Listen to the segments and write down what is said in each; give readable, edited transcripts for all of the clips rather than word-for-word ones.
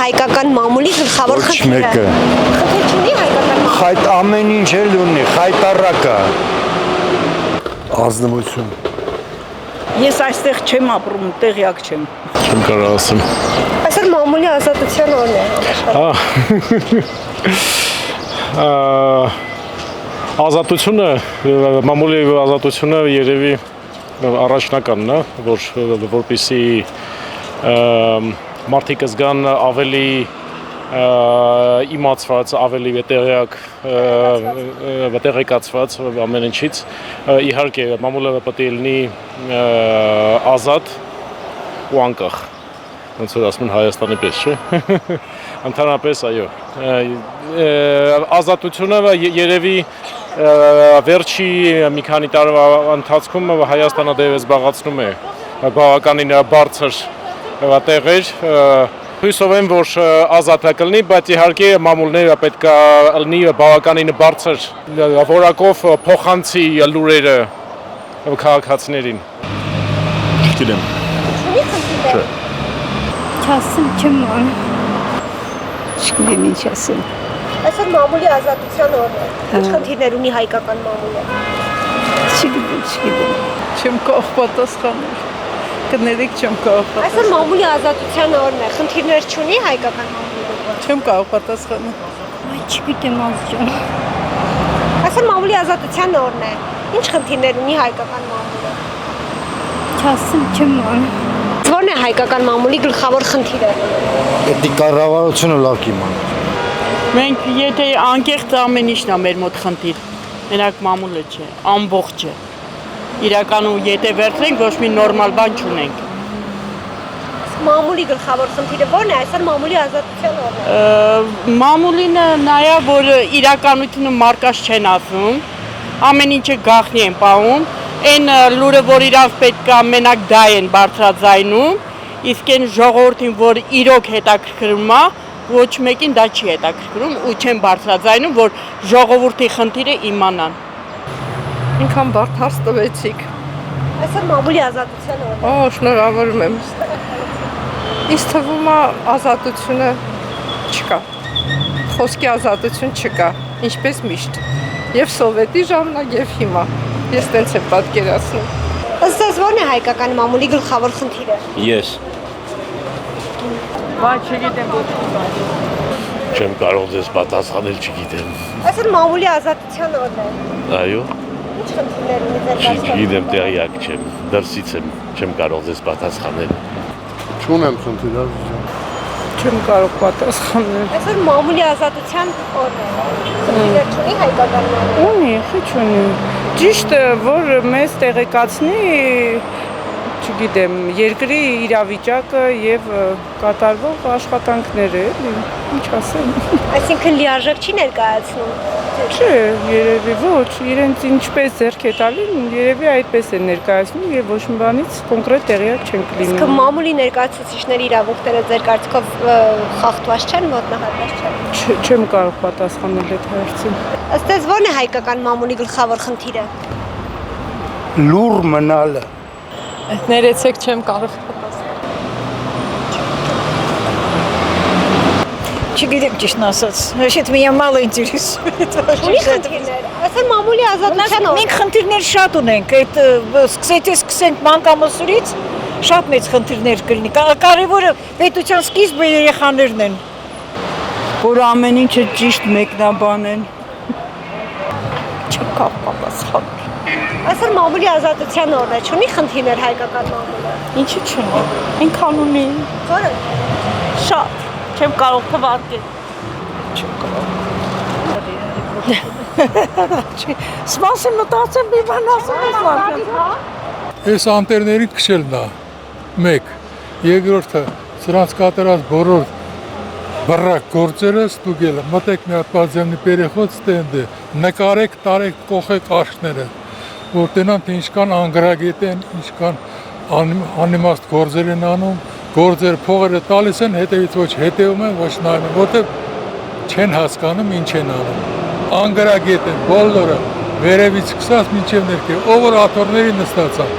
հայկական մամուլի գլխավոր խնդիրը։ Խնդիր չունի հայկական մամուլը։ Խայտ ամեն ինչ էլ ունի, խայտառակա։ Ազնվություն։ Ես այստեղ չեմ ապրում, տեղյակ չեմ։ Չեմ կարող ասեմ։ Այսօր մամուլի ազատության օրն է։ Ազատությունը, մամուլի ազատությունը երևի առաջնականն է, որպեսզի մարդիկ զգան ավելի իմացված, ավելի տեղեկացված ամեն ինչից։ Իհարկե, մամուլը պետք է լինի ազատ ու անկախ, ոնց որ ասում են Հայաստանի պես, չէ՞։ Ընդհանրապես, այո։ Ազատությունը երևի վերջի մի քանի տարվա ընթացքում Հայաստանը դեպի զբաղացնում է բավականին բարձր տեղեր։ Հույսով եմ, որ ազատ կլինի, բայց իհարկե մամուլները պետք է լինի բավականին բարձր որակով փոխանցի լուրերը քաղաքացիներին։ Չգիտեմ։ Չասեմ չեմ ան։ Չգիտեմ ինչ ասեմ։ Այսօր մամուլի ազատության օրն է։ Ինչ խնդիրներ ունի հայկական մամուլը։ Չգիտեմ։ Չեմ կարող պատասխանել։ Կներեք չեմ կարող պատասխանել։ Այսօր մամուլի ազատության օրն է։ Խնդիրներ չունի հայկական մամուլը։ Չեմ կարող պատասխանել։ Այ չգիտեմ ազգան։ Այսօր մամուլի ազատության օրն է։ Ինչ խնդիրներ ունի հայկական մամուլը։ Չասեմ չեմ ան։ Ո՞րն է հայկական մամուլի գլխավոր խնդիրը։ Պետք է կառավարությունը լավ կիմանա։ Մենք եթե անկեղծ ամեն ինչն է մեր մոտ խնդիր, մենակ մամուլը չէ, ամբողջ է։ Իրականում եթե վերցնենք, ոչ մի նորմալ բան չունենք։ Մամուլի գլխավոր խնդիրը ո՞րն է, այսօր մամուլի ազատության օրն է։ Մամուլին նայա, որ իրականությունը մարկաշ չեն ասում, ամեն ինչը գաղտնի են պահում, այն լուրը, որ իրանց պետք է մենակ դա են բարձրաձայնում, իսկ այն ժողովրդին, որ իրոք հետաքրքրում է, ոչ մեկին դա չի հետաքրքրում ու չեն բարձրաձայնում, որ ժողովրդի խնդիրը իմանան։ Ինքան բարդ հարց տվեցիք։ Այսօր մամուլի ազատության օրն է։ Օ, շնորհավորում եմ։ Ինձ թվում է ազատությունը չկա։ Խոսքի ազատություն չկա, ինչպես միշտ։ Եվ սովետի ժամանակ, եւ հիմա։ Ես տենց եմ պատկերացնում։ Ըստ ձեզ ո՞րն է հայկական մամուլի գլխավոր խնդիրը։ Ես։ Բայց չգիտեմ ոչ մի բան։ Չեմ կարող ձեզ պատասխանել, չգիտեմ։ Այսօր մամուլի ազատության օրն է։ Այո։ Ինչ խնդիրներ ունի ձեր Չգիտեմ, տեղյակ չեմ, դրսից եմ, չեմ կարող ձեզ պատասխանել։ Չունեմ խնդիր, Չեմ կարող պատասխանել։ Այսօր մամուլի ազատության օրն է։ Խնդիրներ չունի հայկական մամուլը։ Ունի, խիչ ունի։ Ճիշտ է, որ մեզ տեղեկացնի, չգիտեմ, երկրի իրավիճակը եւ կատարվող աշխատանքները, ինչ ասեմ։ Այսինքն լիարժեք չի ներկայացնում։ Չէ, երևի ոչ, իրենց ինչպես ձեռք է տալի, երևի այդպես են ներկայացնում եւ ոչ մի բանից կոնկրետ տեղյակ չենք Իսկ լինում։ մամուլի ներկայացուցիչների իրավունքները ձեր կարծիքով խախտված չեն, ոտնահարված չեն։ Չեմ կարող պատասխանել այդ հարցին։ Ըստ ձեզ ո՞րն է հայկական մամուլի գլխավոր խնդիրը։ լուր մնալը։ Ներեցեք չեմ կարող պատասխանել։ Չգիտեմ ճիշտն ասած, հաշիտ մի մալը ինտերեսուет։ Ունի խնդիրներ։ Այսօր մամուլի ազատության օրն է։ Մենք խնդիրներ շատ ունենք, այդ սկսենք մանկամասուրից շատ մեծ խնդիրներ կլինի։ Կարևորը պետության սկիզբը երեխաներն են։ Որ ամեն ինչը ճիշտ մեկնաբանեն։ Չեմ կարող պատասխանել։ Այսօր մամուլի ազատության օրն է, չունի խնդիրներ հայկական մամուլը։ Ինչի՞ չունի։ Այնքան ունի։ Ո՞րը։ Շատ։ Չեմ կարող թվարկել։ Սպասեմ մտածեմ մի բան ասեմ։ Այս անտերների քշելն է, մեկ, երկրորդը, սրանց կատարած բոլոր բռակ գործերը ստուգելը, մտեք մի հատ բարձեմնի պերեխոտ ստենդ է, նկարեք, տարեք, կողեք աշկները, որ տենան թե ինչքան անգրագետ են, ինչքան անիմաստ գործեր են անում, գործեր փողերը տալիս են, հետևից ոչ հետևում են, ոչ նայում են, որտեղ չեն հասկանում ինչ են անում, անգրագետ են, բոլորը, վերևից սկսած մինչև ներքև, ով որ աթոռների նստացան։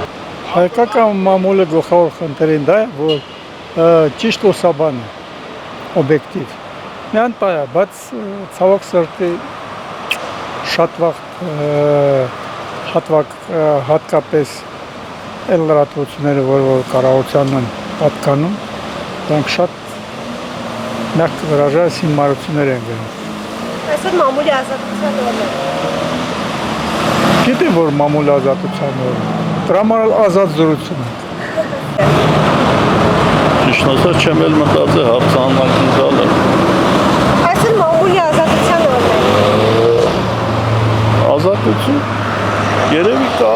Հայկական մամուլը գլխավոր խնդիրն դա է, որ ճիշտ ուսաբան է։ օբյեկտիվ։ Միան պայա, բայց ցավոք սրտի շատ վաղ հատկապես այլ լրատվությունները, որ կառավարությանն են պատկանում, դրանք շատ մягко выражаясь հիմարություններ են գնում։ Այսօր մամուլի ազատության օրն է։ Գիտեմ, որ մամուլի ազատության օրն է։ Դրա համար էլ ազատ զրուցում է։ Ճիշտ ասած չեմ էլ մտածել հարցանանքն գալը։ Այսօր մամուլի ազատության օրն է։ Ազատություն երևի կա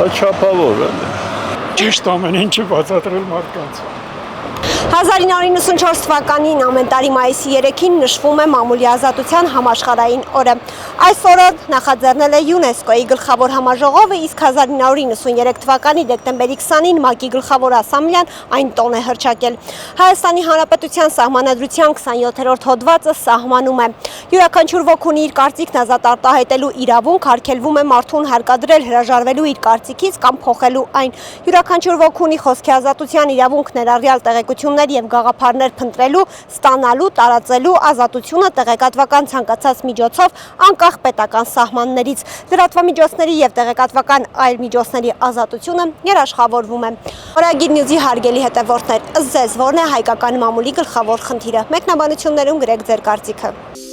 չափավոր էլի։ Ճիշտ ամեն ինչը բացատրել մարդկանց։ 1994 թվականին ամեն տարի մայիսի 3-ին նշվում է մամուլի ազատության համաշխարհային օրը։ Այս օրը նախաձեռնել է ՅՈՒՆԵՍԿՕ-ի գլխավոր համաժողովը, իսկ 1993 թվականի դեկտեմբերի 20-ին ՄԱԿ-ի գլխավոր ասամբլեան այն տոն է հռչակել։ Հայաստանի Հանրապետության Սահմանադրության 27-րդ հոդվածը սահմանում է. յուրաքանչյուր ոք ունի իր կարծիքն ազատ արտահայտելու իրավունք, արգելվում է մարդուն հարկադրել հրաժարվելու իր կարծիքից կամ փոխելու այն։ Յուրաքանչյուր ոք ունի խոսքի ազատության իրավունք ներառյալ տեղեկություններ եւ գաղափարներ փնտրելու, ստանալու, տարածելու ազատությունը տեղեկատվական ցանկացած միջոցով անկախ պետական սահմաններից։ Լրատվամիջոցների եւ տեղեկատվական այլ միջոցների ազատությունը երաշխավորվում է։ Օրագիր Նյուզի հարգելի հետևորդներ, ըստ ձեզ որն է հայկական մամուլի գլխավոր խնդիրը։ Մեկնաբանություններում գրեք ձեր կարծիքը։